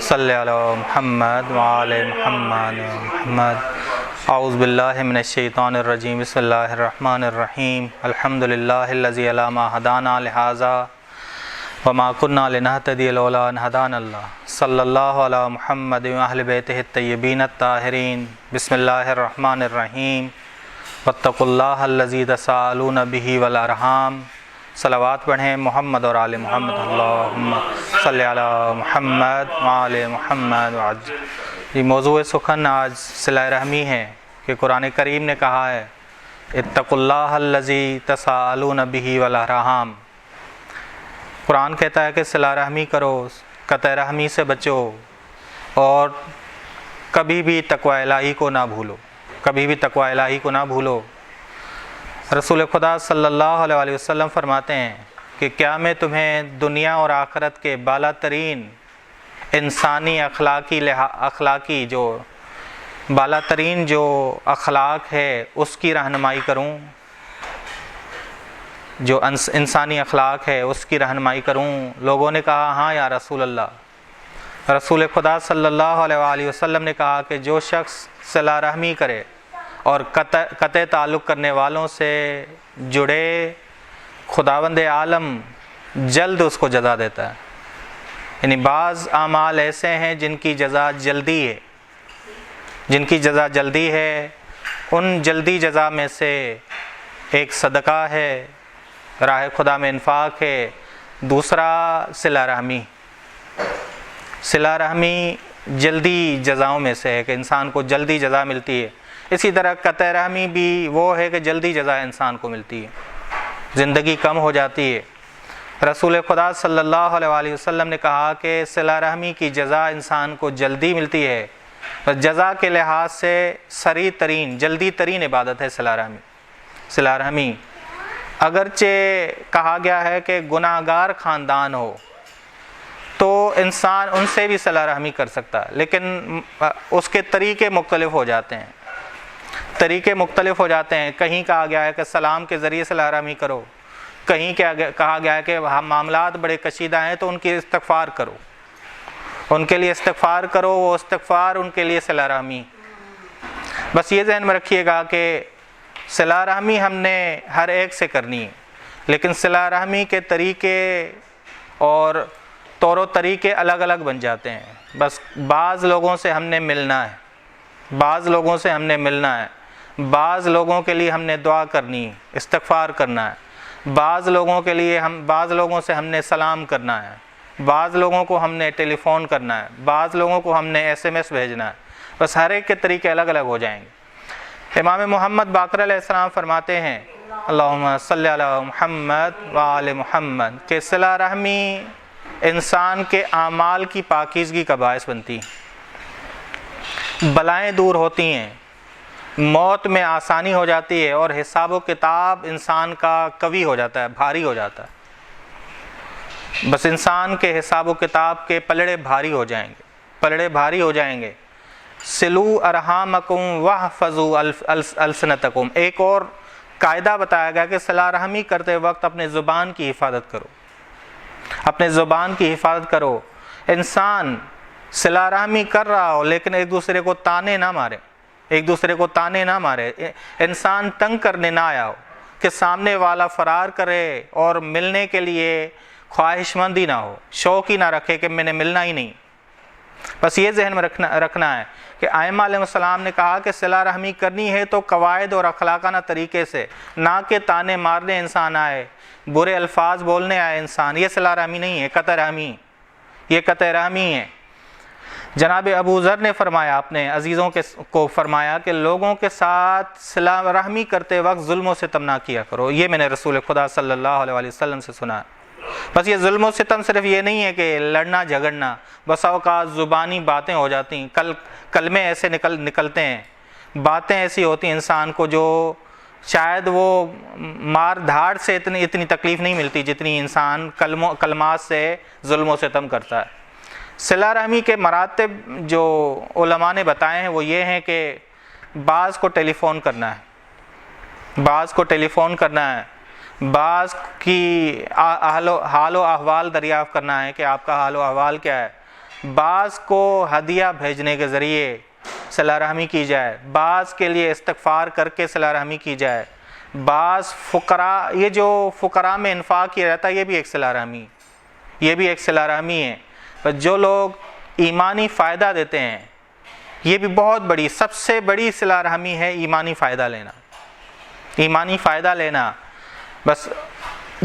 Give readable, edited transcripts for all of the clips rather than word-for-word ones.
صلی علی محمد وعلی محمد محمد۔ اعوذ باللہ من الشیطان الرجیم، بسم اللہ الرحمن الرحیم۔ الحمدللہ الذی علی ما ہدانا لہذا وما کنا لنہتدی لولا ان ہدانا اللہ، صلی اللہ علی محمد واہل بیتہ الطیبین الطاہرین۔ بسم اللہ الرحمن الرحیم۔ واتقوا اللہ الذی تساءلون بہ والارحام۔ صلوات پڑھیں محمد اور آل محمد، اللہم صلی علی محمد وآل محمد وعجل۔ یہ موضوع سخن آج صلہ رحمی ہے کہ قرآن کریم نے کہا ہے اتقوا اللہ الذی تساءلون بہ والارحام۔ قرآن کہتا ہے کہ صلہ رحمی کرو، قطع رحمی سے بچو، اور کبھی بھی تقوی الہی کو نہ بھولو، کبھی بھی تقوی الہی کو نہ بھولو۔ رسول خدا صلی اللہ علیہ وسلم فرماتے ہیں کہ کیا میں تمہیں دنیا اور آخرت کے بالا ترین انسانی اخلاقی جو بالا ترین جو اخلاق ہے اس کی رہنمائی کروں، جو انسانی اخلاق ہے اس کی رہنمائی کروں؟ لوگوں نے کہا ہاں یا رسول اللہ۔ رسول خدا صلی اللہ علیہ وسلم نے کہا کہ جو شخص صلہ رحمی کرے اور قطع تعلق کرنے والوں سے جڑے، خداوند عالم جلد اس کو جزا دیتا ہے۔ یعنی بعض اعمال ایسے ہیں جن کی جزا جلدی ہے، جن کی جزا جلدی ہے۔ ان جلدی جزا میں سے ایک صدقہ ہے، راہ خدا میں انفاق ہے، دوسرا صلہ رحمی۔ صلہ رحمی جلدی جزاؤں میں سے ہے کہ انسان کو جلدی جزا ملتی ہے۔ اسی طرح قطع رحمی بھی وہ ہے کہ جلدی جزا انسان کو ملتی ہے، زندگی کم ہو جاتی ہے۔ رسول خدا صلی اللہ علیہ وسلم نے کہا کہ صلہ رحمی کی جزا انسان کو جلدی ملتی ہے، اور جزا کے لحاظ سے سریع ترین، جلدی ترین عبادت ہے صلہ رحمی۔ صلہ رحمی اگرچہ کہا گیا ہے کہ گناہ گار خاندان ہو تو انسان ان سے بھی صلہ رحمی کر سکتا ہے، لیکن اس کے طریقے مختلف ہو جاتے ہیں، طریقے مختلف ہو جاتے ہیں۔ کہیں کہا گیا ہے کہ سلام کے ذریعے صلہ رحمی کرو، کہیں کہا گیا ہے کہ معاملات بڑے کشیدہ ہیں تو ان کی استغفار کرو، ان کے لیے استغفار کرو، وہ استغفار ان کے لیے صلہ رحمی۔ بس یہ ذہن میں رکھیے گا کہ صلہ رحمی ہم نے ہر ایک سے کرنی ہے، لیکن صلہ رحمی کے طریقے اور طور و طریقے الگ الگ بن جاتے ہیں۔ بس بعض لوگوں سے ہم نے ملنا ہے، بعض لوگوں سے ہم نے ملنا ہے، بعض لوگوں کے لیے ہم نے دعا کرنی ہے، استغفار کرنا ہے، بعض لوگوں کے لیے بعض لوگوں سے ہم نے سلام کرنا ہے، بعض لوگوں کو ہم نے ٹیلی فون کرنا ہے، بعض لوگوں کو ہم نے SMS بھیجنا ہے۔ بس ہر ایک کے طریقے الگ الگ ہو جائیں گے۔ امام محمد باقر علیہ السلام فرماتے ہیں اللہم صلی علی محمد وآل محمد کہ صلہ رحمی انسان کے اعمال کی پاکیزگی کا باعث بنتی ہے، بلائیں دور ہوتی ہیں، موت میں آسانی ہو جاتی ہے، اور حساب و کتاب انسان کا قوی ہو جاتا ہے، بھاری ہو جاتا ہے۔ بس انسان کے حساب و کتاب کے پلڑے بھاری ہو جائیں گے، پلڑے بھاری ہو جائیں گے۔ سلو ارحامکم واحفظوا السنتکم، ایک اور قاعدہ بتایا گیا کہ صلہ رحمی کرتے وقت اپنے زبان کی حفاظت کرو، اپنے زبان کی حفاظت کرو۔ انسان صلہ رحمی کر رہا ہو لیکن ایک دوسرے کو تانے نہ مارے، ایک دوسرے کو تانے نہ مارے، انسان تنگ کرنے نہ آیا ہو کہ سامنے والا فرار کرے اور ملنے کے لیے خواہش مندی نہ ہو، شوق ہی نہ رکھے کہ میں نے ملنا ہی نہیں۔ بس یہ ذہن میں رکھنا ہے کہ ائمہ علیہ السلام نے کہا کہ صلہ رحمی کرنی ہے تو قواعد اور اخلاقانہ طریقے سے، نہ کہ تانے مارنے انسان آئے، برے الفاظ بولنے آئے انسان۔ یہ صلہ رحمی نہیں ہے، قطع رحمی، یہ قطع رحمی ہے۔ جناب ابو ذر نے فرمایا، اپنے عزیزوں کو فرمایا کہ لوگوں کے ساتھ صلہ رحمی کرتے وقت ظلم و ستم نہ کیا کرو۔ یہ میں نے رسول خدا صلی اللہ علیہ وسلم سے سنا۔ بس یہ ظلم و ستم صرف یہ نہیں ہے کہ لڑنا جھگڑنا، بسا اوقات زبانی باتیں ہو جاتی ہیں، کلمے ایسے نکلتے ہیں، باتیں ایسی ہوتی ہیں انسان کو جو شاید وہ مار دھاڑ سے اتنی تکلیف نہیں ملتی جتنی انسان کلمات سے ظلم و ستم کرتا ہے۔ صلہ رحمی کے مراتب جو علماء نے بتائے ہیں وہ یہ ہیں کہ بعض کو ٹیلی فون کرنا ہے، بعض کو ٹیلی فون کرنا ہے، بعض کی حال و احوال دریافت کرنا ہے کہ آپ کا حال و احوال کیا ہے، بعض کو ہدیہ بھیجنے کے ذریعے صلہ رحمی کی جائے، بعض کے لیے استغفار کر کے صلہ رحمی کی جائے، بعض فقراء، یہ جو فقراء میں انفاق کیا جاتا ہے یہ بھی ایک صلہ رحمی، یہ بھی ایک صلہ رحمی ہے۔ پر جو لوگ ایمانی فائدہ دیتے ہیں، یہ بھی بہت بڑی، سب سے بڑی صلہ رحمی ہے ایمانی فائدہ لینا، ایمانی فائدہ لینا۔ بس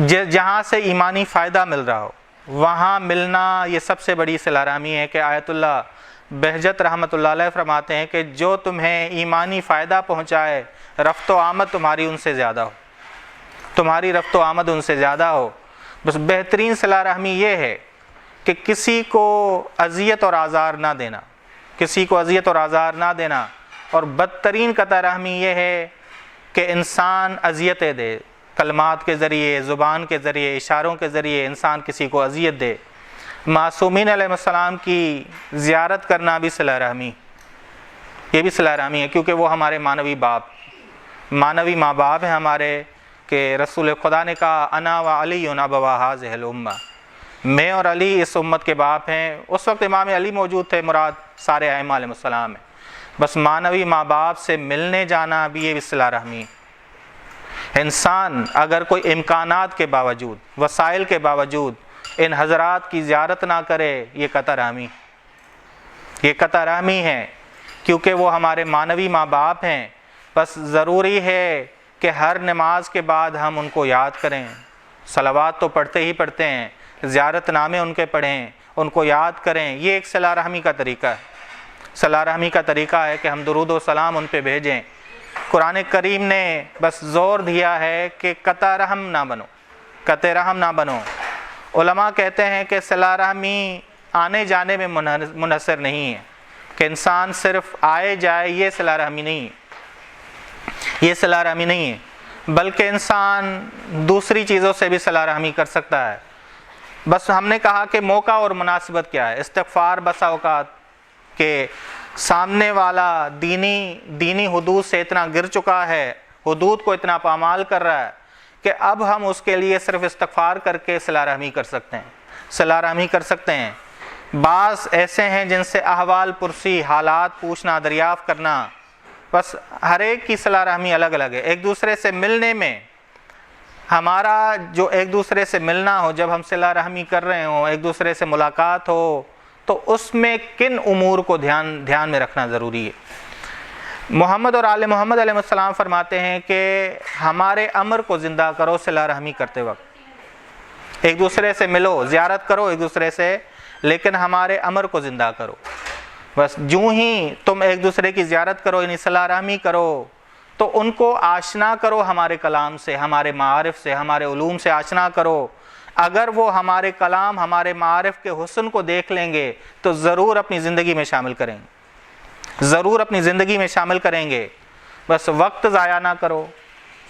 جہاں سے ایمانی فائدہ مل رہا ہو وہاں ملنا، یہ سب سے بڑی صلہ رحمی ہے۔ کہ آیت اللہ بہجت رحمۃ اللہ علیہ فرماتے ہیں کہ جو تمہیں ایمانی فائدہ پہنچائے رفت و آمد تمہاری ان سے زیادہ ہو، تمہاری رفت و آمد ان سے زیادہ ہو۔ بس بہترین صلہ رحمی یہ ہے کہ کسی کو اذیت اور آزار نہ دینا، کسی کو اذیت اور آزار نہ دینا، اور بدترین قطع رحمی یہ ہے کہ انسان اذیتیں دے، کلمات کے ذریعے، زبان کے ذریعے، اشاروں کے ذریعے انسان کسی کو اذیت دے۔ معصومین علیہ السلام کی زیارت کرنا بھی صلہ رحمی، یہ بھی صلہ رحمی ہے، کیونکہ وہ ہمارے معنوی ماں باپ ہیں ہمارے، کہ رسول خدا نے کہا انا و علی ابوا ھذہ الامہ، میں اور علی اس امت کے باپ ہیں۔ اس وقت امام علی موجود تھے، مراد سارے ائمہ علیہ السلام ہیں۔ بس معنوی ماں باپ سے ملنے جانا بھی یہ بھی صلہ رحمی ہے۔ انسان اگر کوئی امکانات کے باوجود، وسائل کے باوجود ان حضرات کی زیارت نہ کرے، یہ قطع رحمی، یہ قطع رحمی ہے، کیونکہ وہ ہمارے معنوی ماں باپ ہیں۔ بس ضروری ہے کہ ہر نماز کے بعد ہم ان کو یاد کریں، صلوات تو پڑھتے ہی پڑھتے ہیں، زیارت نامے ان کے پڑھیں، ان کو یاد کریں۔ یہ ایک صلہ رحمی کا طریقہ ہے، صلہ رحمی کا طریقہ ہے کہ ہم درود و سلام ان پہ بھیجیں۔ قرآن کریم نے بس زور دیا ہے کہ قطع رحم نہ بنو، قطع رحم نہ بنو۔ علماء کہتے ہیں کہ صلہ رحمی آنے جانے میں منحصر نہیں ہے، کہ انسان صرف آئے جائے، یہ صلہ رحمی نہیں ہے، یہ صلہ رحمی نہیں ہے، بلکہ انسان دوسری چیزوں سے بھی صلہ رحمی کر سکتا ہے۔ بس ہم نے کہا کہ موقع اور مناسبت کیا ہے۔ استغفار بسا اوقات کہ سامنے والا دینی حدود سے اتنا گر چکا ہے، حدود کو اتنا پامال کر رہا ہے کہ اب ہم اس کے لیے صرف استغفار کر کے صلہ رحمی کر سکتے ہیں، صلہ رحمی کر سکتے ہیں۔ بعض ایسے ہیں جن سے احوال پرسی، حالات پوچھنا، دریافت کرنا، بس ہر ایک کی صلہ رحمی الگ الگ ہے۔ ایک دوسرے سے ملنے میں ہمارا جو ایک دوسرے سے ملنا ہو، جب ہم صلہ رحمی کر رہے ہوں، ایک دوسرے سے ملاقات ہو، تو اس میں کن امور کو دھیان میں رکھنا ضروری ہے۔ محمد اور آل محمد علیہ السلام فرماتے ہیں کہ ہمارے امر کو زندہ کرو صلہ رحمی کرتے وقت، ایک دوسرے سے ملو، زیارت کرو ایک دوسرے سے، لیکن ہمارے امر کو زندہ کرو۔ بس جوں ہی تم ایک دوسرے کی زیارت کرو، یعنی صلہ رحمی کرو، تو ان کو آشنا کرو ہمارے کلام سے، ہمارے معارف سے، ہمارے علوم سے آشنا کرو۔ اگر وہ ہمارے کلام، ہمارے معارف کے حسن کو دیکھ لیں گے تو ضرور اپنی زندگی میں شامل کریں گے، ضرور اپنی زندگی میں شامل کریں گے۔ بس وقت ضائع نہ کرو،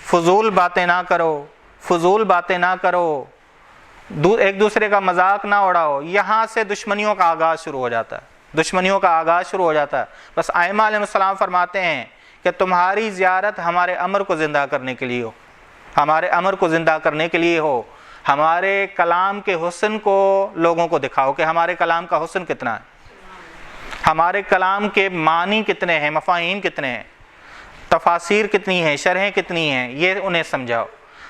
فضول باتیں نہ کرو، فضول باتیں نہ کرو، ایک دوسرے کا مذاق نہ اڑاؤ۔ یہاں سے دشمنیوں کا آغاز شروع ہو جاتا ہے، دشمنیوں کا آغاز شروع ہو جاتا ہے۔ بس ائمہ علیہ السلام فرماتے ہیں کہ تمہاری زیارت ہمارے امر کو زندہ کرنے کے لیے ہو، ہمارے امر کو زندہ کرنے کے لیے ہو۔ ہمارے کلام کے حسن کو لوگوں کو دکھاؤ کہ ہمارے کلام کا حسن کتنا ہے، ہمارے کلام کے معنی کتنے ہیں، مفاہیم کتنے ہیں، تفاسیر کتنی ہیں، شرحیں کتنی ہیں، یہ انہیں سمجھاؤ۔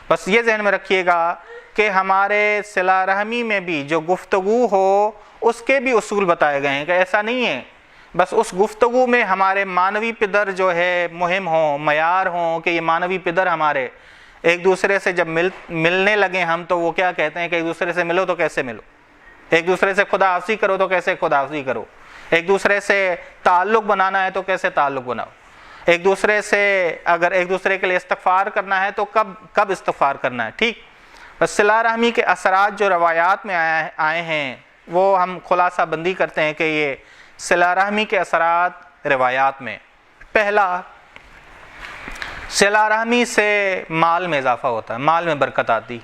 بس یہ ذہن میں رکھیے گا کہ ہمارے صلہ رحمی میں بھی جو گفتگو ہو اس کے بھی اصول بتائے گئے ہیں، کہ ایسا نہیں ہے بس اس گفتگو میں ہمارے معنوی پدر جو ہے مہم ہوں، معیار ہوں، کہ یہ معنوی پدر ہمارے ایک دوسرے سے جب ملنے لگے ہم، تو وہ کیا کہتے ہیں کہ ایک دوسرے سے ملو تو کیسے ملو، ایک دوسرے سے خدا حافظی کرو تو کیسے خدا حافظی کرو، ایک دوسرے سے تعلق بنانا ہے تو کیسے تعلق بناؤ، ایک دوسرے سے اگر ایک دوسرے کے لیے استغفار کرنا ہے تو کب استغفار کرنا ہے، ٹھیک۔ بس صلہ رحمی کے اثرات جو روایات میں آئے ہیں وہ ہم خلاصہ بندی کرتے ہیں کہ یہ صلہ رحمی کے اثرات روایات میں، پہلا، صلہ رحمی سے مال میں اضافہ ہوتا ہے، مال میں برکت آتی،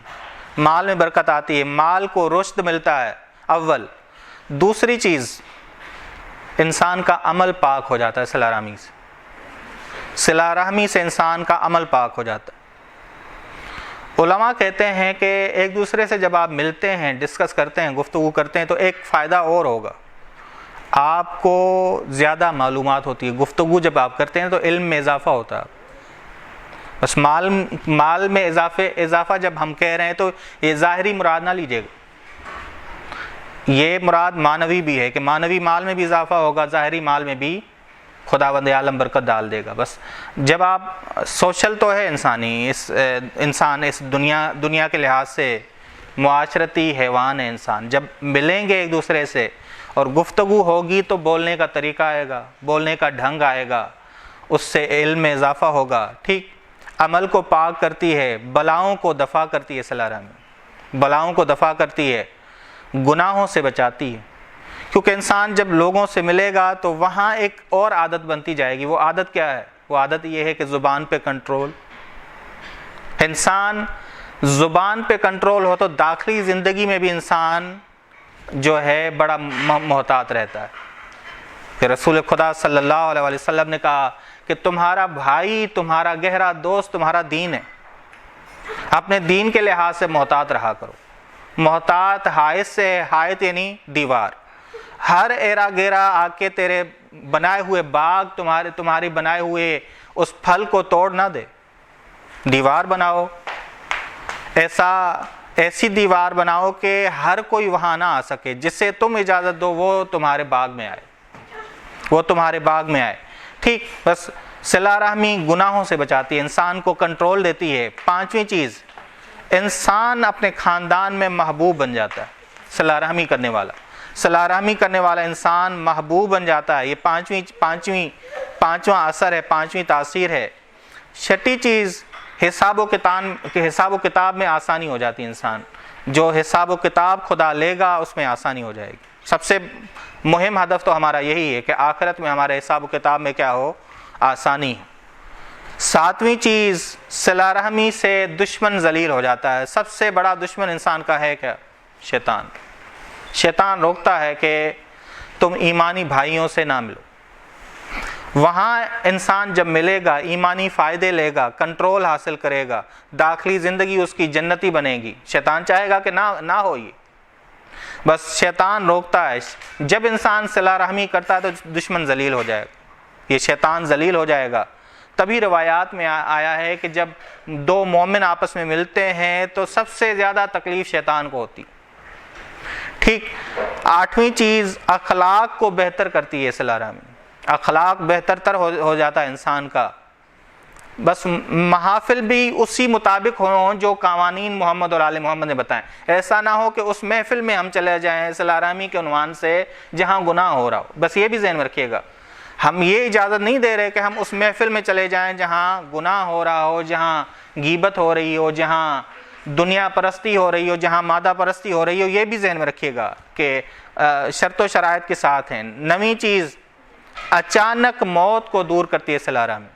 مال میں برکت آتی ہے، مال کو رشد ملتا ہے اول۔ دوسری چیز، انسان کا عمل پاک ہو جاتا ہے صلہ رحمی سے، صلہ رحمی سے انسان کا عمل پاک ہو جاتا ہے۔ علماء کہتے ہیں کہ ایک دوسرے سے جب آپ ملتے ہیں، ڈسکس کرتے ہیں، گفتگو کرتے ہیں، تو ایک فائدہ اور ہوگا، آپ کو زیادہ معلومات ہوتی ہے، گفتگو جب آپ کرتے ہیں تو علم میں اضافہ ہوتا ہے. بس مال میں اضافہ جب ہم کہہ رہے ہیں تو یہ ظاہری مراد نہ لیجیے گا، یہ مراد معنوی بھی ہے کہ معنوی مال میں بھی اضافہ ہوگا، ظاہری مال میں بھی خداوند عالم برکت ڈال دے گا. بس جب آپ سوشل تو ہے انسان اس دنیا کے لحاظ سے معاشرتی حیوان ہے انسان. جب ملیں گے ایک دوسرے سے اور گفتگو ہوگی تو بولنے کا طریقہ آئے گا، بولنے کا ڈھنگ آئے گا، اس سے علم میں اضافہ ہوگا. ٹھیک، عمل کو پاک کرتی ہے، بلاؤں کو دفع کرتی ہے، صلہ رحمی بلاؤں کو دفع کرتی ہے، گناہوں سے بچاتی ہے. کیونکہ انسان جب لوگوں سے ملے گا تو وہاں ایک اور عادت بنتی جائے گی. وہ عادت کیا ہے؟ وہ عادت یہ ہے کہ زبان پہ کنٹرول. انسان زبان پہ کنٹرول ہو تو داخلی زندگی میں بھی انسان جو ہے بڑا محتاط رہتا ہے. کہ رسول خدا صلی اللہ علیہ وسلم نے کہا کہ تمہارا بھائی، تمہارا گہرا دوست تمہارا دین ہے. اپنے دین کے لحاظ سے محتاط رہا کرو. محتاط حائط سے، حائط یعنی دیوار. ہر ایرا گیرا آ کے تیرے بنائے ہوئے باغ، تمہاری بنائے ہوئے اس پھل کو توڑ نہ دے. دیوار بناؤ، ایسی دیوار بناؤ کہ ہر کوئی وہاں نہ آ سکے. جس سے تم اجازت دو وہ تمہارے باغ میں آئے، وہ تمہارے باغ میں آئے. ٹھیک، بس صلہ رحمی گناہوں سے بچاتی ہے، انسان کو کنٹرول دیتی ہے. پانچویں چیز، انسان اپنے خاندان میں محبوب بن جاتا ہے. صلہ رحمی کرنے والا انسان محبوب بن جاتا ہے. یہ پانچواں اثر ہے، پانچویں تاثیر ہے. چھٹی چیز، حساب و کتاب میں آسانی ہو جاتی ہے. انسان جو حساب و کتاب خدا لے گا اس میں آسانی ہو جائے گی. سب سے مہم ہدف تو ہمارا یہی ہے کہ آخرت میں ہمارے حساب و کتاب میں کیا ہو؟ آسانی. ساتویں چیز، صلہ رحمی سے دشمن ذلیل ہو جاتا ہے. سب سے بڑا دشمن انسان کا ہے کیا؟ شیطان. شیطان روکتا ہے کہ تم ایمانی بھائیوں سے نہ ملو. وہاں انسان جب ملے گا، ایمانی فائدے لے گا، کنٹرول حاصل کرے گا، داخلی زندگی اس کی جنتی بنے گی. شیطان چاہے گا کہ نہ ہو یہ، بس شیطان روکتا ہے. جب انسان صلہ رحمی کرتا ہے تو دشمن ذلیل ہو جائے گا، یہ شیطان ذلیل ہو جائے گا. تبھی روایات میں آیا ہے کہ جب دو مومن آپس میں ملتے ہیں تو سب سے زیادہ تکلیف شیطان کو ہوتی. ٹھیک، آٹھویں چیز، اخلاق کو بہتر کرتی ہے صلہ رحمی. اخلاق بہتر تر ہو جاتا ہے انسان کا. بس محافل بھی اسی مطابق ہوں جو قوانین محمد اور آل محمد نے بتائیں. ایسا نہ ہو کہ اس محفل میں ہم چلے جائیں صلہ رحمی کے عنوان سے جہاں گناہ ہو رہا ہو. بس یہ بھی ذہن میں رکھیے گا، ہم یہ اجازت نہیں دے رہے کہ ہم اس محفل میں چلے جائیں جہاں گناہ ہو رہا ہو، جہاں غیبت ہو رہی ہو، جہاں دنیا پرستی ہو رہی ہو، جہاں مادہ پرستی ہو رہی ہو. یہ بھی ذہن میں رکھیے گا کہ شرط و شرائط کے ساتھ ہیں. نویں چیز، اچانک موت کو دور کرتی ہے صلہ رحمی.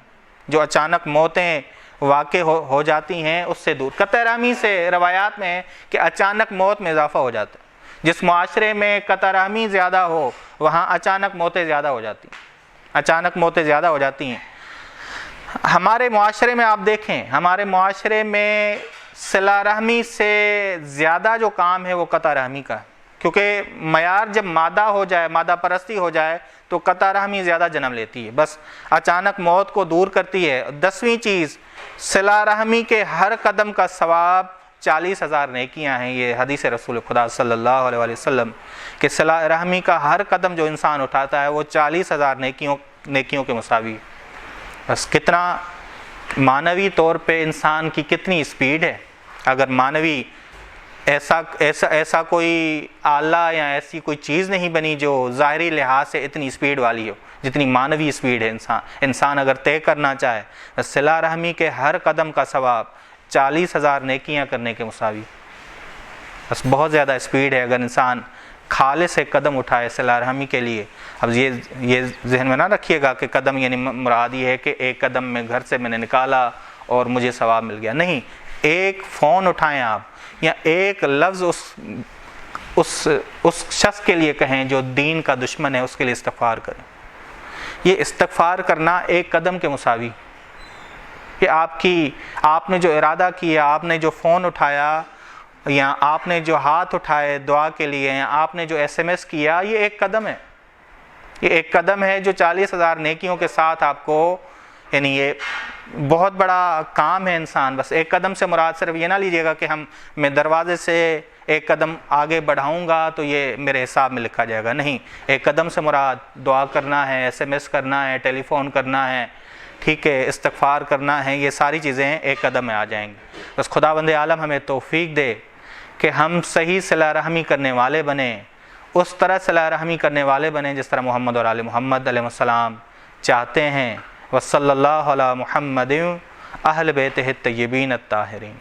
جو اچانک موتیں واقع ہو جاتی ہیں اس سے دور. قطع رحمی سے روایات میں ہے کہ اچانک موت میں اضافہ ہو جاتا ہے. جس معاشرے میں قطع رحمی زیادہ ہو وہاں اچانک موتیں زیادہ ہو جاتی ہیں. اچانک موتیں زیادہ ہو جاتی ہیں. ہمارے معاشرے میں آپ دیکھیں، ہمارے معاشرے میں صلہ رحمی سے زیادہ جو کام ہے وہ قطع رحمی کا ہے. کیونکہ معیار جب مادہ ہو جائے، مادہ پرستی ہو جائے تو قطع رحمی زیادہ جنم لیتی ہے. بس اچانک موت کو دور کرتی ہے. 10ویں چیز، صلہ رحمی کے ہر قدم کا ثواب 40,000 نیکیاں ہیں. یہ حدیث رسول خدا صلی اللہ علیہ وسلم کہ صلہ رحمی کا ہر قدم جو انسان اٹھاتا ہے وہ 40,000 نیکیوں کے مساوی. بس کتنا معنوی طور پہ انسان کی کتنی اسپیڈ ہے. اگر معنوی ایسا کوئی آلہ یا ایسی کوئی چیز نہیں بنی جو ظاہری لحاظ سے اتنی اسپیڈ والی ہو جتنی معنوی اسپیڈ ہے. انسان اگر طے کرنا چاہے صلہ رحمی کے ہر قدم کا ثواب 40,000 نیکیاں کرنے کے مساوی. بس بہت زیادہ اسپیڈ ہے اگر انسان خالص ایک قدم اٹھائے صلہ رحمی کے لیے. اب یہ ذہن میں نہ رکھیے گا کہ قدم یعنی مراد یہ ہے کہ ایک قدم میں گھر سے میں نے نکالا اور مجھے ثواب مل گیا. نہیں، ایک فون اٹھائیں آپ یا ایک لفظ اس شخص کے لیے کہیں جو دین کا دشمن ہے، اس کے لیے استغفار کریں. یہ استغفار کرنا ایک قدم کے مساوی کہ آپ نے جو ارادہ کیا، آپ نے جو فون اٹھایا یا آپ نے جو ہاتھ اٹھائے دعا کے لیے، یا آپ نے جو SMS کیا، یہ ایک قدم ہے. یہ ایک قدم ہے جو 40,000 نیکیوں کے ساتھ آپ کو، یعنی یہ بہت بڑا کام ہے انسان. بس ایک قدم سے مراد صرف یہ نہ لیجئے گا کہ میں دروازے سے ایک قدم آگے بڑھاؤں گا تو یہ میرے حساب میں لکھا جائے گا. نہیں، ایک قدم سے مراد دعا کرنا ہے، SMS کرنا ہے، ٹیلی فون کرنا ہے، ٹھیک ہے، استغفار کرنا ہے، یہ ساری چیزیں ایک قدم میں آ جائیں گی. بس خداوند عالم ہمیں توفیق دے کہ ہم صحیح صلہ رحمی کرنے والے بنیں، اس طرح صلہ رحمی کرنے والے بنیں جس طرح محمد اور آل محمد علیہ السلام چاہتے ہیں. وصلی اللہ علی محمد اہل بیتہ الطیبین الطاہرین.